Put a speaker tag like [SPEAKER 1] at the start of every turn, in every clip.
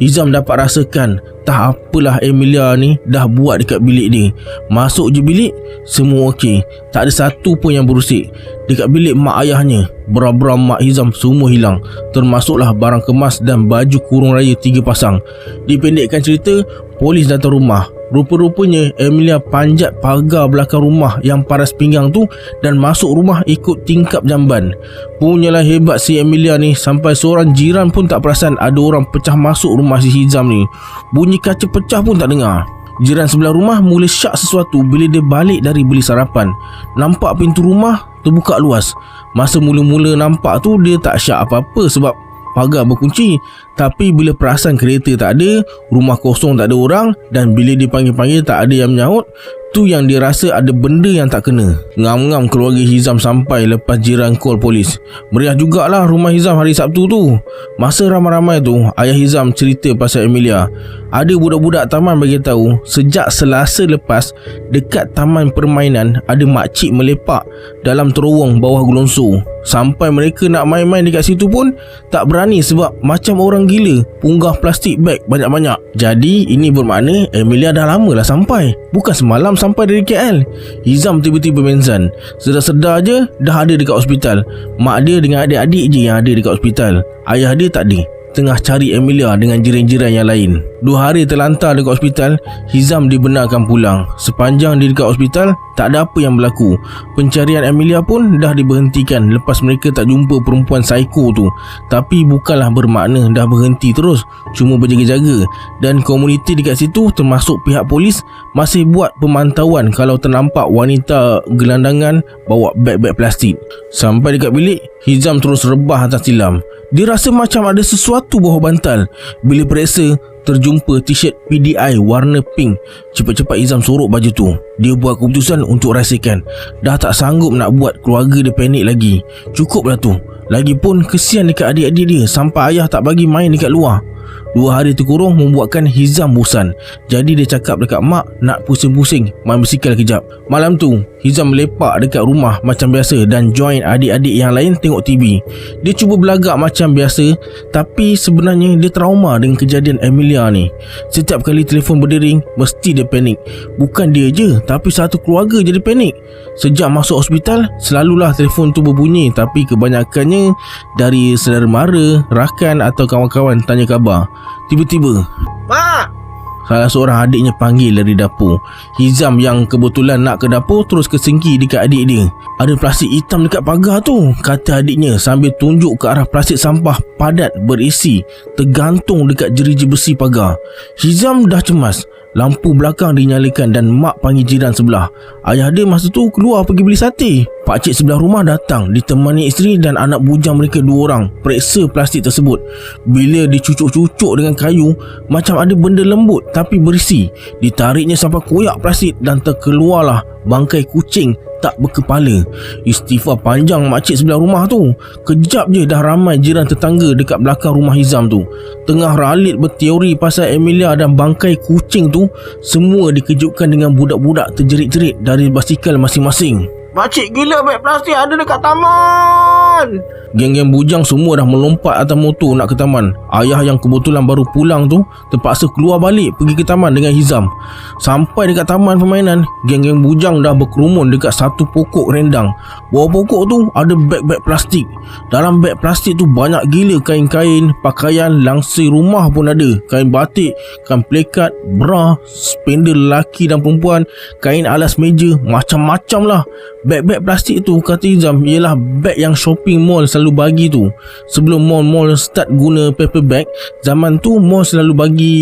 [SPEAKER 1] Hizam dapat rasakan tak apalah Emilia ni dah buat dekat bilik dia. Masuk je bilik, semua okey. Tak ada satu pun yang berusik. Dekat bilik mak ayahnya, bra-bra mak Hizam semua hilang, termasuklah barang kemas dan baju kurung raya 3 pasang. Dipendekkan cerita, polis datang rumah. Rupa-rupanya Emilia panjat pagar belakang rumah yang paras pinggang tu dan masuk rumah ikut tingkap jamban. Punyalah hebat si Emilia ni, sampai seorang jiran pun tak perasan ada orang pecah masuk rumah si Hizam ni. Bunyi kaca pecah pun tak dengar. Jiran sebelah rumah mula syak sesuatu bila dia balik dari beli sarapan. Nampak pintu rumah terbuka luas. Masa mula-mula nampak tu dia tak syak apa-apa sebab pagar berkunci. Tapi bila perasan kereta tak ada, rumah kosong tak ada orang, dan bila dipanggil-panggil tak ada yang menyahut, tu yang dia rasa ada benda yang tak kena. Ngam-ngam keluarga Hizam sampai lepas jiran call polis. Meriah jugalah rumah Hizam hari Sabtu tu. Masa ramai-ramai tu, ayah Hizam cerita pasal Emilia. Ada budak-budak taman bagi tahu sejak Selasa lepas, dekat taman permainan ada makcik melepak dalam terowong bawah gelonsor. Sampai mereka nak main-main dekat situ pun tak berani sebab macam orang gila punggah plastik beg banyak-banyak. Jadi ini bermakna Emilia dah lama lah sampai, bukan semalam sampai dari KL. Hizam tiba-tiba mensan. Sedar-sedar je dah ada dekat hospital. Mak dia dengan adik-adik je yang ada dekat hospital. Ayah dia tak ada, tengah cari Emilia dengan jiran-jiran yang lain. 2 hari terlantar dekat hospital, Hizam dibenarkan pulang. Sepanjang dia dekat hospital, tak ada apa yang berlaku. Pencarian Emilia pun dah diberhentikan lepas mereka tak jumpa perempuan psycho tu. Tapi bukanlah bermakna dah berhenti terus, cuma berjaga-jaga. Dan komuniti dekat situ termasuk pihak polis masih buat pemantauan kalau ternampak wanita gelandangan bawa beg-beg plastik. Sampai dekat bilik, Hizam terus rebah atas tilam. Dia rasa macam ada sesuatu bawah bantal. Bila periksa, terjumpa t-shirt PDI warna pink. Cepat-cepat Hizam sorok baju tu. Dia buat keputusan untuk rahsiakan. Dah tak sanggup nak buat keluarga dia panik lagi. Cukuplah tu. Lagipun kesian dekat adik-adik dia sampai ayah tak bagi main dekat luar. 2 hari terkurung membuatkan Hizam bosan. Jadi dia cakap dekat mak nak pusing-pusing main basikal kejap. Malam tu Hizam melepak dekat rumah macam biasa dan join adik-adik yang lain tengok TV. Dia cuba belagak macam biasa, tapi sebenarnya dia trauma dengan kejadian Emilia ni. Setiap kali telefon berdering, mesti dia panik. Bukan dia je, tapi satu keluarga jadi panik. Sejak masuk hospital, selalulah telefon tu berbunyi, tapi kebanyakannya dari saudara mara, rakan atau kawan-kawan tanya khabar. Tiba-tiba, "Mak!" salah seorang adiknya panggil dari dapur. Hizam yang kebetulan nak ke dapur terus kesengki dekat adik dia. "Ada plastik hitam dekat pagar tu," kata adiknya sambil tunjuk ke arah plastik sampah padat berisi tergantung dekat jeriji besi pagar. Hizam dah cemas. Lampu belakang dinyalakan dan mak panggil jiran sebelah. Ayah dia masa tu keluar pergi beli sate. Pakcik sebelah rumah datang ditemani isteri dan anak bujang mereka 2 orang periksa plastik tersebut. Bila dicucuk-cucuk dengan kayu, macam ada benda lembut tapi berisi. Ditariknya sampai koyak plastik dan terkeluarlah bangkai kucing tak berkepala. Istighfar panjang makcik sebelah rumah tu. Kejap je dah ramai jiran tetangga dekat belakang rumah Hizam tu. Tengah ralit berteori pasal Emilia dan bangkai kucing tu, semua dikejutkan dengan budak-budak terjerit-jerit dari basikal masing-masing. "Makcik gila, beg plastik ada dekat taman!" Geng-geng bujang semua dah melompat atas motor nak ke taman. Ayah yang kebetulan baru pulang tu terpaksa keluar balik pergi ke taman dengan Hizam. Sampai dekat taman permainan, geng-geng bujang dah berkerumun dekat satu pokok rendang. Bawah pokok tu ada beg-beg plastik. Dalam beg plastik tu banyak gila kain-kain, pakaian, langsir rumah pun ada. Kain batik, kain plekat, bra, spender lelaki dan perempuan, kain alas meja, macam-macam lah. Beg-beg plastik tu kata Hizam ialah beg yang shopping mall selalu bagi tu. Sebelum mall-mall start guna paper bag, zaman tu mall selalu bagi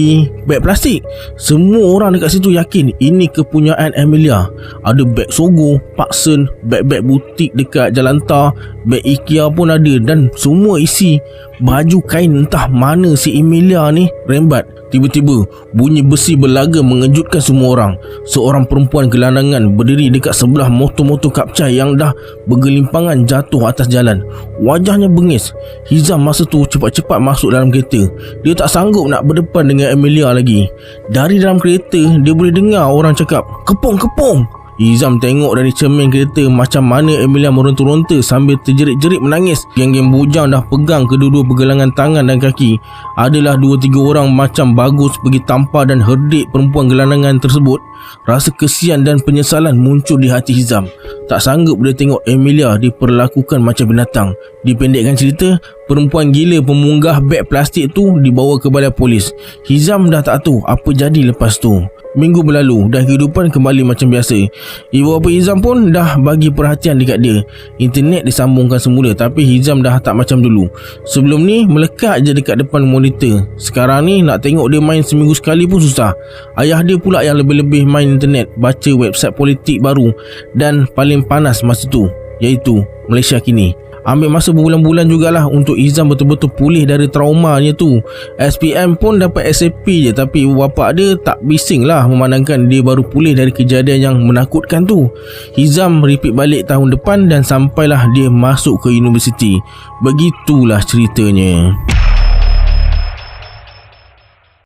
[SPEAKER 1] beg plastik. Semua orang dekat situ yakin ini kepunyaan Emilia. Ada beg Sogo, Paksen, beg-beg butik dekat Jalan Tar, beg IKEA pun ada, dan semua isi baju kain entah mana si Emilia ni rembat. Tiba-tiba bunyi besi berlaga mengejutkan semua orang. Seorang perempuan gelandangan berdiri dekat sebelah motor-motor kapcai yang dah bergelimpangan jatuh atas jalan. Wajahnya bengis. Hizam masa tu cepat-cepat masuk dalam kereta. Dia tak sanggup nak berdepan dengan Emilia lagi. Dari dalam kereta dia boleh dengar orang cakap, "Kepung, kepung." Hizam tengok dari cermin kereta macam mana Emilia meronta-ronta sambil terjerit-jerit menangis. Geng-geng bujang dah pegang kedua-dua pergelangan tangan dan kaki. Adalah 2-3 orang macam bagus pergi tampar dan herdik perempuan gelandangan tersebut. Rasa kesian dan penyesalan muncul di hati Hizam. Tak sanggup dia tengok Emilia diperlakukan macam binatang. Dipendekkan cerita, perempuan gila pemunggah beg plastik tu dibawa ke balai polis. Hizam dah tak tahu apa jadi lepas tu. Minggu berlalu dan kehidupan kembali macam biasa. Ibu bapa Hizam pun dah bagi perhatian dekat dia. Internet disambungkan semula, tapi Hizam dah tak macam dulu. Sebelum ni melekat je dekat depan monitor. Sekarang ni nak tengok dia main seminggu sekali pun susah. Ayah dia pula yang lebih-lebih main internet, baca website politik baru dan paling panas masa tu, iaitu Malaysia Kini. Ambil masa berbulan-bulan jugalah untuk Hizam betul-betul pulih dari traumanya tu. SPM pun dapat SAP je, tapi ibu bapa dia tak bising lah memandangkan dia baru pulih dari kejadian yang menakutkan tu. Hizam repeat balik tahun depan dan sampailah dia masuk ke universiti. Begitulah ceritanya.